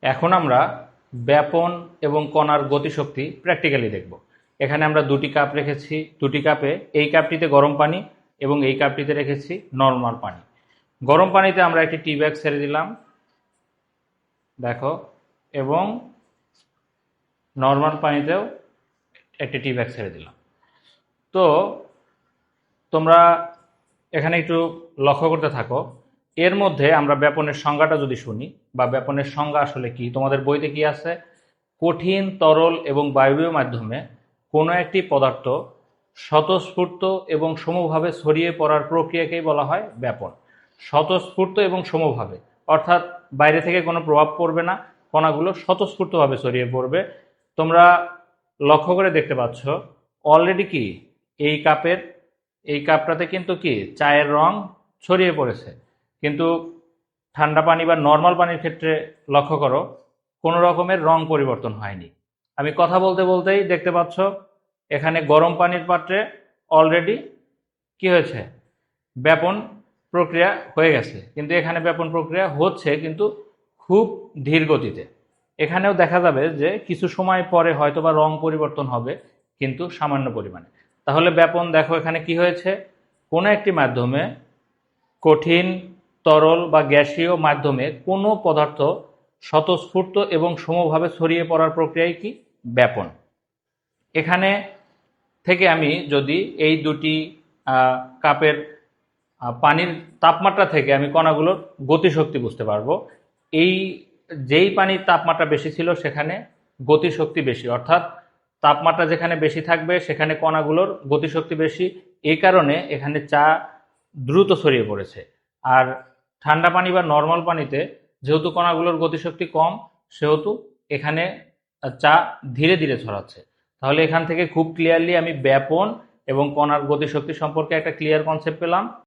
এখন আমরা ব্যাপন এবং কণার গতিশক্তি প্র্যাকটিক্যালি দেখব। এখানে আমরা দুটি কাপ রেখেছি, দুটি কাপে এই কাপটিতে গরম পানি এবং এই কাপটিতে রেখেছি নর্মাল পানি। গরম পানিতে আমরা একটি টি ব্যাগ ছেড়ে দিলাম, দেখো, এবং নর্মাল পানিতেও একটি টি ব্যাগ ছেড়ে দিলাম। তো তোমরা এখানে একটু লক্ষ্য করতে থাকো, এর মধ্যে আমরা ব্যাপনের সংজ্ঞাটা যদি শুনি, বা ব্যাপনের সংজ্ঞা আসলে কি, তোমাদের বইতে কি আছে, কঠিন, তরল এবং বায়বীয় মাধ্যমে কোনো একটি পদার্থ স্বতঃস্ফূর্ত এবং সমভাবে ছড়িয়ে পড়ার প্রক্রিয়াকেই বলা হয় ব্যাপন। স্বতঃস্ফূর্ত এবং সমভাবে, অর্থাৎ বাইরে থেকে কোনো প্রভাব পড়বে না, কণাগুলো স্বতঃস্ফূর্তভাবে ছড়িয়ে পড়বে। তোমরা লক্ষ্য করে দেখতে পাচ্ছ অলরেডি কি এই কাপটাতে কিন্তু কি চায়ের রং ছড়িয়ে পড়েছে, কিন্তু ঠান্ডা পানি বা নর্মাল পানির ক্ষেত্রে লক্ষ্য করো কোনো রকমের রং পরিবর্তন হয়নি। আমি কথা বলতে বলতেই দেখতে পাচ্ছ এখানে গরম পানির পাত্রে অলরেডি কি হয়েছে, ব্যাপন প্রক্রিয়া হয়ে গেছে, কিন্তু এখানে ব্যাপন প্রক্রিয়া হচ্ছে কিন্তু খুব ধীর গতিতে। এখানেও দেখা যাবে যে কিছু সময় পরে হয়তোবা রং পরিবর্তন হবে, কিন্তু সামান্য পরিমাণে। তাহলে ব্যাপন দেখো এখানে কি হয়েছে, কোনো একটি মাধ্যমে, কঠিন, তরল বা গ্যাসীয় মাধ্যমে কোনো পদার্থ স্বতঃস্ফূর্ত এবং সমভাবে ছড়িয়ে পড়ার প্রক্রিয়াই কি ব্যাপন। এখানে থেকে আমি যদি এই দুটি কাপের পানির তাপমাত্রা থেকে আমি কণাগুলোর গতিশক্তি বুঝতে পারবো। এই যেই পানির তাপমাত্রা বেশি ছিল সেখানে গতিশক্তি বেশি, অর্থাৎ তাপমাত্রা যেখানে বেশি থাকবে সেখানে কণাগুলোর গতিশক্তি বেশি, এই কারণে এখানে চা দ্রুত ছড়িয়ে পড়েছে। আর ঠান্ডা পানি বা নর্মাল পানিতে যেহেতু কণাগুলোর গতিশক্তি কম, সেহেতু এখানে চা ধীরে ধীরে ছড়াচ্ছে। তাহলে এখান থেকে খুব ক্লিয়ারলি আমি ব্যাপন এবং কণার গতিশক্তি সম্পর্কে একটা ক্লিয়ার কনসেপ্ট পেলাম।